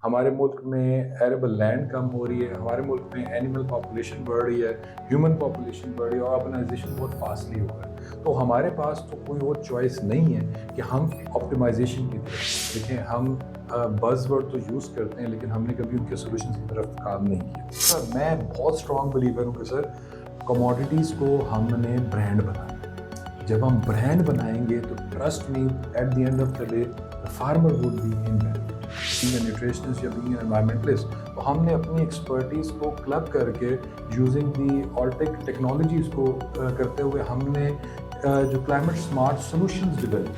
ہمارے ملک میں ایریبل لینڈ کم ہو رہی ہے، ہمارے ملک میں اینیمل پاپولیشن بڑھ رہی ہے، ہیومن پاپولیشن بڑھ رہی ہے اور اربنائزیشن بہت فاسٹلی ہو رہا ہے. تو ہمارے پاس تو کوئی اور چوائس نہیں ہے کہ ہم آپٹیمائزیشن کی طرف دیکھیں. ہم بز ورڈ تو یوز کرتے ہیں لیکن ہم نے کبھی ان کے سولوشنز کی طرف کام نہیں کیا. سر میں بہت اسٹرانگ بلیور ہوں کہ سر کموڈیٹیز کو ہم نے برانڈ بنانا. جب ہم برانڈ بنائیں گے تو trust me at the end of the day the farmer would be in benefit. Being a nutritionist یا being an environmentalist, تو ہم نے اپنی ایکسپرٹیز کو کلب کر کے یوزنگ دی آلٹیک ٹیکنالوجیز کو کرتے ہوئے ہم نے جو کلائمیٹ سمارٹ سولوشنز ڈیولپ.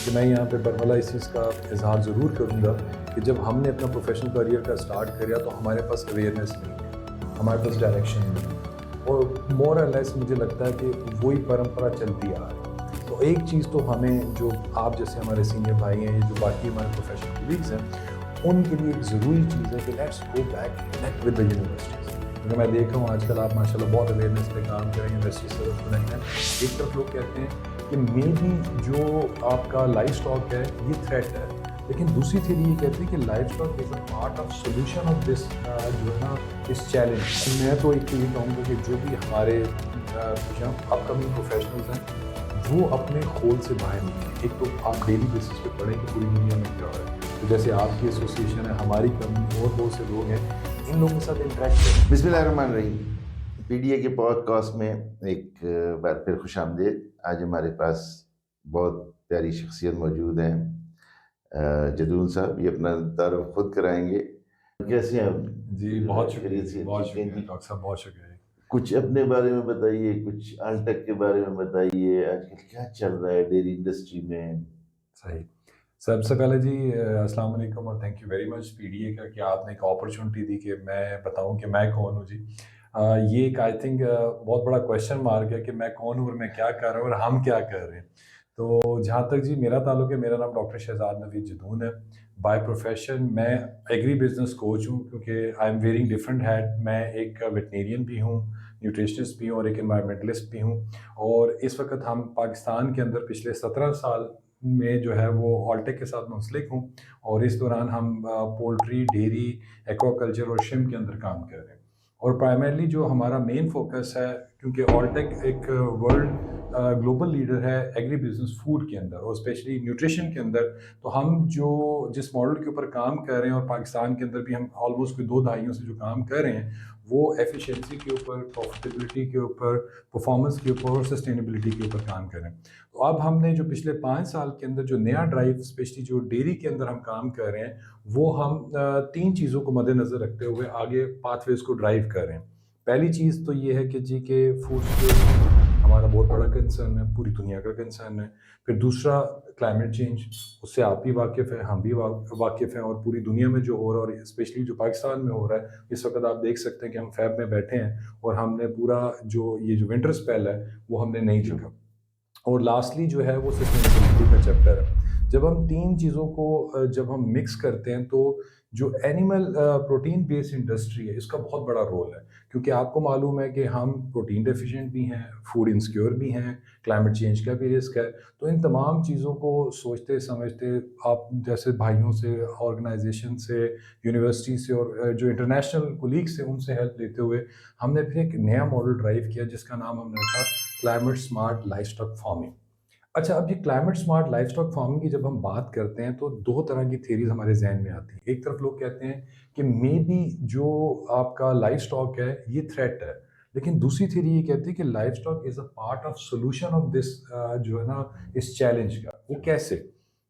کہ میں یہاں پہ برملا اس چیز کا اظہار ضرور کروں گا کہ جب ہم نے اپنا پروفیشنل کریئر کا اسٹارٹ کریا تو ہمارے پاس اویئرنیس نہیں ہے، ہمارے پاس ڈائریکشن نہیں ہے، اور مور اور لیس مجھے لگتا ہے کہ وہی پرمپرا چلتی آ رہی ہے. تو ایک چیز تو ہمیں، جو آپ جیسے ہمارے سینئر بھائی ہیں، جو باقی ہمارے پروفیشنل کولیگز ہیں، ان کے لیے ایک ضروری چیز ہے کہ let's go back connect with the universities. کیونکہ میں دیکھ رہا ہوں آج کل آپ ماشاء اللہ بہت اویئرنیس پہ کام کریں، یونیورسٹی سے کنیکٹ ہیں. ایک طرف لوگ کہتے ہیں کہ مے بی جو آپ کا لائف اسٹاک ہے یہ تھریٹ ہے، لیکن دوسری تھیوری یہ کہتی ہے کہ life stock is a part of solution of this جو ہے نا اس چیلنج. میں تو ایک تو یہ کہوں گا کہ جو بھی ہمارے اپ کمنگ پروفیشنلز ہیں وہ اپنے خول سے باہر نکلیں. ایک تو آپ ڈیلی بیسس پہ پڑھیں کہ پوری دنیا میں کیا ہو رہا ہے. تو جیسے آپ کی ایسوسیشن ہے، ہماری کمپنی اور بہت سے لوگ ہیں، ان لوگوں کے ساتھ انٹریکٹ کریں. بسم اللہ الرحمن الرحیم. پی ڈی اے کے پوڈ کاسٹ میں ایک بار پھر خوش آمدید. آج ہمارے پاس بہت پیاری شخصیت موجود ہیں. جدون صاحب یہ اپنا تعارف خود کرائیں گے. کیسے ہیں آپ؟ جی بہت شکریہ، بہت شکریہ ڈاکٹر صاحب، بہت شکریہ. کچھ اپنے بارے میں بتائیے، کچھ آلٹیک کے بارے میں بتائیے. آج کل کیا چل رہا ہے ڈیری انڈسٹری میں؟ صحیح. سب سے پہلے جی السلام علیکم اور thank you very much P D A کا کہ آپ نے ایک اپرچونٹی دی کہ میں بتاؤں کہ میں کون ہوں. جی یہ ایک آئی تھنک بہت بڑا کویشچن مارک ہے کہ میں کون ہوں اور میں کیا کر رہا ہوں اور ہم کیا کر رہے ہیں. تو جہاں تک جی میرا تعلق ہے، میرا نام ڈاکٹر شہزاد نوید جدون ہے. بائی پروفیشن میں ایگری بزنس کوچ ہوں، کیونکہ I am wearing different head. میں ایک ویٹنیرین بھی ہوں، نیوٹریشنسٹ بھی ہوں اور ایک انوائرمنٹلسٹ بھی ہوں. اور اس وقت ہم پاکستان کے اندر پچھلے 17 سال میں جو ہے وہ آلٹیک کے ساتھ منسلک ہوں، اور اس دوران ہم پولٹری، ڈیری، ایکوا کلچر اور شمپ کے اندر کام کر رہے ہیں. اور پرائمرلی جو ہمارا مین فوکس ہے، کیونکہ آلٹیک ایک ورلڈ گلوبل لیڈر ہے ایگری بزنس فوڈ کے اندر اور اسپیشلی نیوٹریشن کے اندر، تو ہم جس ماڈل کے اوپر کام کر رہے ہیں، اور پاکستان کے اندر بھی ہم آلموسٹ کوئی 2 دہائیوں سے جو کام کر رہے ہیں، وہ ایفیشینسی کے اوپر، پروفیٹیبلٹی کے اوپر، پرفارمنس کے اوپر اور سسٹینیبلٹی کے اوپر کام کر رہے ہیں. تو اب ہم نے جو پچھلے 5 سال کے اندر جو نیا ڈرائیو اسپیشلی جو ڈیری کے اندر ہم کام کر رہے ہیں، وہ ہم 3 چیزوں کو مد نظر رکھتے ہوئے آگے پاتھ ویز کو ڈرائیو کر رہے ہیں. پہلی چیز تو یہ ہے کہ جی کہ فوڈ سیکورٹی ہمارا بہت بڑا کنسرن ہے، پوری دنیا کا کنسرن ہے. پھر دوسرا کلائمیٹ چینج، اس سے آپ بھی واقف ہیں، ہم بھی واقف ہیں، اور پوری دنیا میں جو ہو رہا ہے اور اسپیشلی جو پاکستان میں ہو رہا ہے اس وقت آپ دیکھ سکتے ہیں کہ ہم فیب میں بیٹھے ہیں اور ہم نے پورا جو ونٹر اسپیل ہے وہ ہم نے نہیں دیکھا. اور لاسٹلی جو ہے وہ سسٹینیبلٹی کا چیپٹر ہے. جب ہم 3 چیزوں کو جب ہم مکس کرتے ہیں تو جو اینیمل پروٹین بیس انڈسٹری ہے اس کا بہت بڑا رول ہے، کیونکہ آپ کو معلوم ہے کہ ہم پروٹین ڈیفیشینٹ بھی ہیں، فوڈ انسیکیور بھی ہیں، کلائمیٹ چینج کا بھی رسک ہے. تو ان تمام چیزوں کو سوچتے سمجھتے آپ جیسے بھائیوں سے، آرگنائزیشن سے، یونیورسٹی سے اور جو انٹرنیشنل کولیگس ہیں ان سے ہیلپ لیتے ہوئے ہم نے پھر ایک نیا ماڈل ڈرائیو کیا جس کا نام ہم نے رکھا climate smart life stock farming. اچھا، اب یہ climate smart life stock farming کی جب ہم بات کرتے ہیں تو 2 طرح کی تھیریز ہمارے ذہن میں آتی ہیں. ایک طرف لوگ کہتے ہیں کہ مے بی جو آپ کا لائف اسٹاک ہے یہ تھریٹ ہے، لیکن دوسری تھیری یہ کہتی ہے کہ life stock is a part of solution of this جو ہے نا اس چیلنج کا. وہ کیسے؟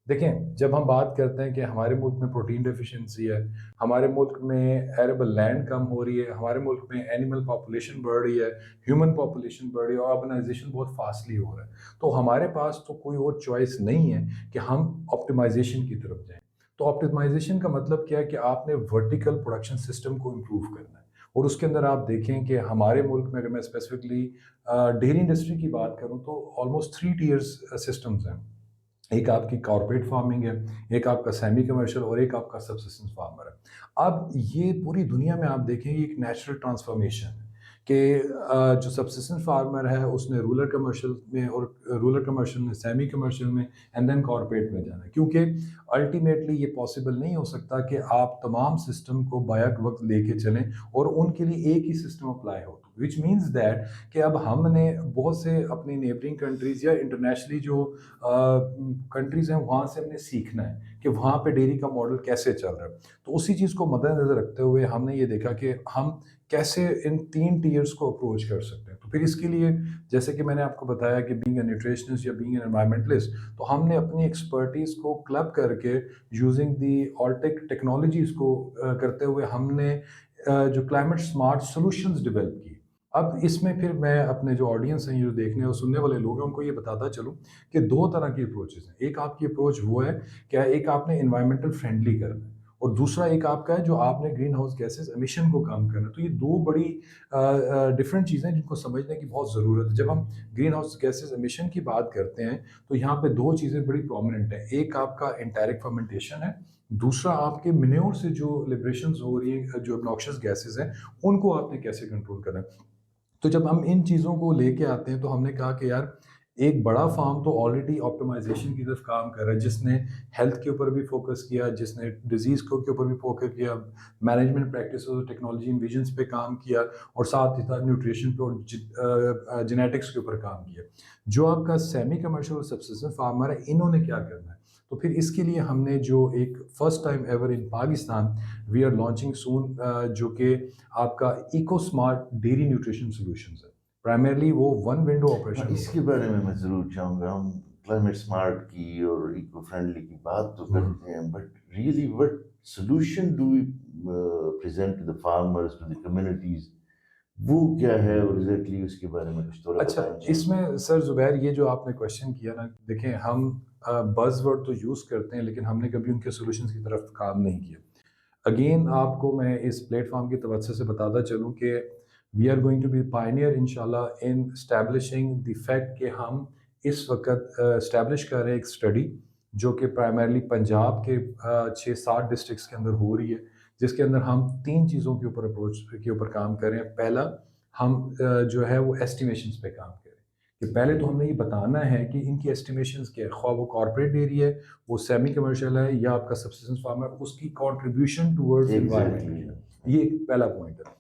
دیکھیں، جب ہم بات کرتے ہیں کہ ہمارے ملک میں پروٹین ڈیفیشنسی ہے، ہمارے ملک میں ایریبل لینڈ کم ہو رہی ہے، ہمارے ملک میں اینیمل پاپولیشن بڑھ رہی ہے، ہیومن پاپولیشن بڑھ رہی ہے اور اربنائزیشن بہت فاسٹلی ہو رہا ہے، تو ہمارے پاس تو کوئی اور چوائس نہیں ہے کہ ہم آپٹیمائزیشن کی طرف جائیں. تو آپٹیمائزیشن کا مطلب کیا ہے کہ آپ نے ورٹیکل پروڈکشن سسٹم کو امپروو کرنا ہے. اور اس کے اندر آپ دیکھیں کہ ہمارے ملک میں اگر میں اسپیسیفکلی ڈیری انڈسٹری کی بات کروں تو آلموسٹ 3 ٹیئرز سسٹمز ہیں. ایک آپ کی کارپوریٹ فارمنگ ہے، ایک آپ کا سیمی کمرشل اور ایک آپ کا سبسسٹنس فارمر ہے. اب یہ پوری دنیا میں آپ دیکھیں یہ ایک نیچرل ٹرانسفارمیشن ہے، کہ جو سبسسٹنس فارمر ہے اس نے رولر کمرشل میں اور رولر کمرشل میں سیمی کمرشل میں اینڈ دین کارپوریٹ میں جانا ہے، کیونکہ الٹیمیٹلی یہ پاسبل نہیں ہو سکتا کہ آپ تمام سسٹم کو بیک وقت لے کے چلیں اور ان کے لیے ایک ہی سسٹم اپلائی ہو، وچ مینز دیٹ کہ اب ہم نے بہت سے اپنی نیبرنگ کنٹریز یا انٹرنیشنلی جو کنٹریز ہیں وہاں سے ہم نے سیکھنا ہے کہ وہاں پہ ڈیری کا ماڈل کیسے چل رہا ہے. تو اسی چیز کو مد نظر رکھتے ہوئے ہم نے یہ دیکھا کہ ہم کیسے ان 3 ٹیئرس کو اپروچ کر سکتے ہیں. تو پھر اس کے لیے جیسے کہ میں نے آپ کو بتایا کہ بینگ اے نیوٹریشنسٹ یا بینگ اے انوائرمنٹلسٹ، تو ہم نے اپنی ایکسپرٹیز کو کلب کر کے یوزنگ دی آلٹیک ٹیکنالوجیز کو کرتے ہوئے ہم نے جو کلائمیٹ سمارٹ سولوشنز ڈیولپ کی. اب اس میں پھر میں اپنے جو آڈینس ہیں، جو دیکھنے اور سننے والے لوگ ہیں، ان کو یہ بتاتا چلوں کہ 2 طرح کی اپروچز ہیں. ایک آپ کی اپروچ وہ ہے کہ ایک آپ نے انوائرمنٹل فرینڈلی کرنا ہے، اور دوسرا ایک آپ کا ہے جو آپ نے گرین ہاؤس گیسز ایمیشن کو کم کرنا ہے. تو یہ 2 بڑی ڈفرینٹ چیزیں جن کو سمجھنے کی بہت ضرورت ہے. جب ہم گرین ہاؤس گیسز ایمیشن کی بات کرتے ہیں تو یہاں پہ 2 چیزیں بڑی پرومیننٹ ہیں. ایک آپ کا انٹائرکٹ فرمنٹیشن ہے، دوسرا آپ کے مینیور سے جو لبریشنز ہو رہی ہیں، جو obnoxious گیسز ہیں، ان کو آپ نے کیسے کنٹرول کرنا ہے. تو جب ہم ان چیزوں کو لے کے آتے ہیں تو ہم نے کہا کہ یار ایک بڑا فارم تو آلریڈی آپٹمائزیشن کی طرف کام کر رہا ہے، جس نے ہیلتھ کے اوپر بھی فوکس کیا، جس نے ڈیزیز کے اوپر بھی فوکس کیا، مینجمنٹ پریکٹس اور ٹیکنالوجی ان ویژنس پہ کام کیا، اور ساتھ ہی ساتھ نیوٹریشن پہ اور جینیٹکس کے اوپر کام کیا. جو آپ کا سیمی کمرشل اور سبسسٹنس فارمر ہے، انہوں نے کیا کرنا ہے؟ تو پھر اس کے لیے ہم نے جو ایک first time ever in Pakistan we are launching soon, جو کہ آپ کا eco smart dairy nutrition solutions ہے. پرائمرلی وہ ون ونڈو آپریشن. اس کے بارے میں ضرور چاہوں گا. ہم کلائمیٹ سمارٹ کی اور ایکو فرینڈلی کی بات تو کرتے ہیں، but really what solution do we present to the farmers, to the communities, وہ کیا ہے اور ایگزیکٹلی اس کے بارے میں کچھ تھوڑا اچھا، بتائیں. اس میں سر زبیر یہ جو آپ نے کویشچن کیا نا، دیکھیں ہم بز ورڈ تو یوز کرتے ہیں لیکن ہم نے کبھی ان کے سولوشنز کی طرف کام نہیں کیا. اگین آپ کو میں اس پلیٹ فارم کی توسط سے بتاتا چلوں کہ we are going to be pioneer انشاءاللہ ان اسٹیبلشنگ دی فیکٹ کہ ہم اس وقت اسٹیبلش کر رہے ہیں ایک اسٹڈی جو کہ پرائمرلی پنجاب کے 6-7 ڈسٹرکٹس کے اندر ہو رہی ہے، جس کے اندر ہم 3 چیزوں کے اوپر اپروچ کے اوپر کام کر رہے ہیں. پہلا ہم جو ہے وہ ایسٹیمیشنز پہ کام کریں کہ پہلے تو ہم نے یہ بتانا ہے کہ ان کی ایسٹیمیشنز کیا ہے، خواہ وہ کارپوریٹ ڈیری ہے، وہ سیمی کمرشل ہے، یا آپ کا سبسسٹنس فارمر، اس کی کنٹریبیوشن ٹورڈز انوائرمنٹ ہے. یہ ایک پہلا پوائنٹ ہے.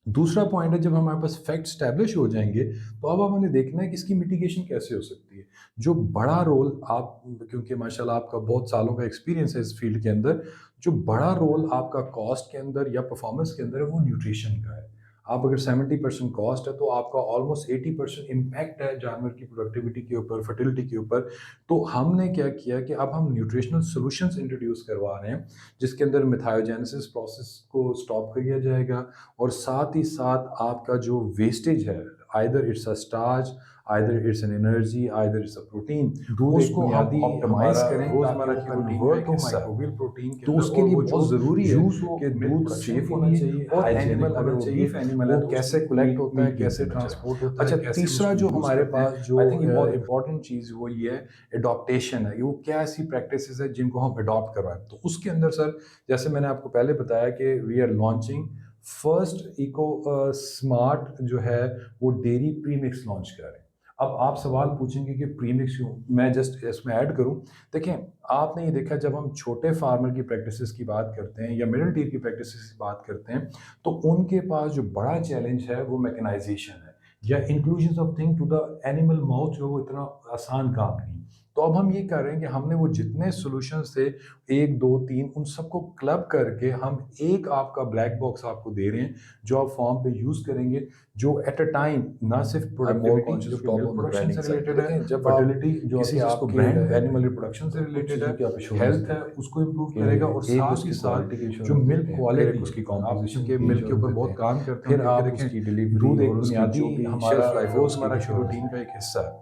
دوسرا پوائنٹ ہے جب ہمارے پاس فیکٹ اسٹیبلش ہو جائیں گے تو اب ہم نے دیکھنا ہے کہ اس کی میٹیگیشن کیسے ہو سکتی ہے. جو بڑا رول آپ، کیونکہ ماشاءاللہ آپ کا بہت سالوں کا ایکسپیرینس ہے اس فیلڈ کے اندر، جو بڑا رول آپ کا کاسٹ کے اندر یا پرفارمنس کے اندر ہے وہ نیوٹریشن کا ہے. آپ اگر 70% کاسٹ ہے تو آپ کا آلموسٹ 80% امپیکٹ ہے جانور کی پروڈکٹیوٹی کے اوپر، فرٹیلٹی کے اوپر. تو ہم نے کیا کیا کہ اب ہم نیوٹریشنل سولوشنز انٹروڈیوس کروا رہے ہیں جس کے اندر میتھایوجینسس پروسیس کو سٹاپ کیا جائے گا، اور ساتھ ہی ساتھ آپ کا جو ویسٹیج ہے، either it's a starch, either it's an energy, either it's a protein, اس کو ہم آپٹیمائز کریں روزمرہ کی کنورٹ ہو مائکروبیل پروٹین کے اندر. تو اس کے لیے بہت ضروری ہے کہ دودھ سیف ہونا چاہیے، ہائیجینک ہونا چاہیے، وہ کیسے کلیکٹ ہوتا ہے، کیسے ٹرانسپورٹ ہوتا ہے. اچھا، تیسرا جو ہمارے پاس جو امپورٹنٹ چیز وہ یہ ہے اڈاپٹیشن ہے. وہ کیا ایسی پریکٹسز ہے جن کو ہم اڈاپٹ کروائیں. تو اس کے اندر سر جیسے میں نے آپ کو پہلے بتایا کہ we are launching first eco smart جو ہے وہ ڈیری پری مکس لانچ کر رہے ہیں. اب آپ سوال پوچھیں گے کہ پری مکس کیوں، میں جسٹ اس میں ایڈ کروں. دیکھیں آپ نے یہ دیکھا جب ہم چھوٹے فارمر کی پریکٹسز کی بات کرتے ہیں یا مڈل ٹیئر کی پریکٹسز کی بات کرتے ہیں تو ان کے پاس جو بڑا چیلنج ہے وہ میکنائزیشن ہے یا inclusion of thing to the animal mouth, جو وہ اتنا آسان کام نہیں. تو اب ہم یہ کر رہے ہیں کہ ہم نے وہ جتنے سولوشنز تھے 1 2 3 ان سب کو کلب کر کے ہم ایک آپ کا بلیک باکس آپ کو دے رہے ہیں جو آپ فارم پہ یوز کریں گے، جو ایٹ اے ٹائم نہ صرف پروڈکٹیوٹی جو کہ ملک پروڈکشن سے ریلیٹڈ ہے، فرٹیلٹی کسی چیز کو برینڈ اینیمل ریپروڈکشن سے ریلیٹڈ ہے، ہیلتھ ہے اس کو امپروو کرے گا، اور ساتھ ہی ساتھ جو ملک کوالٹی اس کی کمپوزیشن کے ملک کے اوپر بہت کام کرتے ہیں. پھر آپ اس کی دودھ ایک بنیادی ہمارا روزمرہ کی روٹین کا ایک حصہ ہے.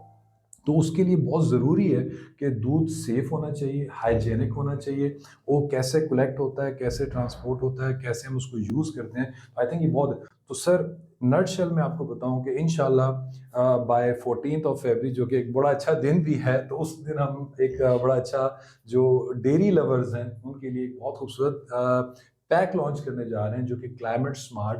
تو اس کے لیے بہت ضروری ہے کہ دودھ سیف ہونا چاہیے، ہائیجینک ہونا چاہیے، وہ کیسے کلیکٹ ہوتا ہے، کیسے ٹرانسپورٹ ہوتا ہے، کیسے ہم اس کو یوز کرتے ہیں. آئی تھنک یہ بہت. تو سر نٹ شل میں آپ کو بتاؤں کہ انشاءاللہ بائی 14 فیبری جو کہ ایک بڑا اچھا دن بھی ہے، تو اس دن ہم ایک بڑا اچھا جو ڈیری لورز ہیں ان کے لیے ایک بہت خوبصورت پیک لانچ کرنے جا رہے ہیں جو کہ کلائمیٹ سمارٹ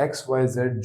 XYZ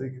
yeah.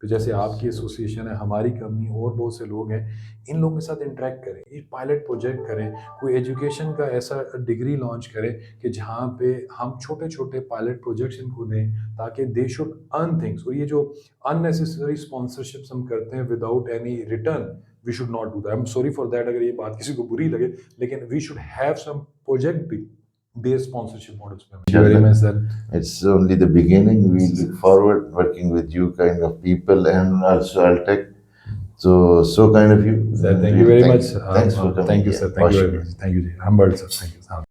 پھر جیسے آپ کی ایسوسیشن ہے، ہماری کمپنی اور بہت سے لوگ ہیں، ان لوگوں کے ساتھ انٹریکٹ کریں، ایک پائلٹ پروجیکٹ کریں، کوئی ایجوکیشن کا ایسا ڈگری لانچ کریں کہ جہاں پہ ہم چھوٹے چھوٹے پائلٹ پروجیکٹس ان کو دیں تاکہ دے شوڈ ارن تھنگس. اور یہ جو unnecessary sponsorships ہم کرتے ہیں without any return, we should not do that. I am sorry for that اگر یہ بات کسی کو بری لگے، لیکن we should have some project بھی based sponsorship models. Thank you very Inshallah. much, sir. It's only the beginning. We look forward working with you kind of people and also Altec. So kind of you. Sir, thank you very much. Thanks for coming Thank you, here. sir. Thank you very Shukriya. much. Thank you, ji. Humbled, sir. Thank you.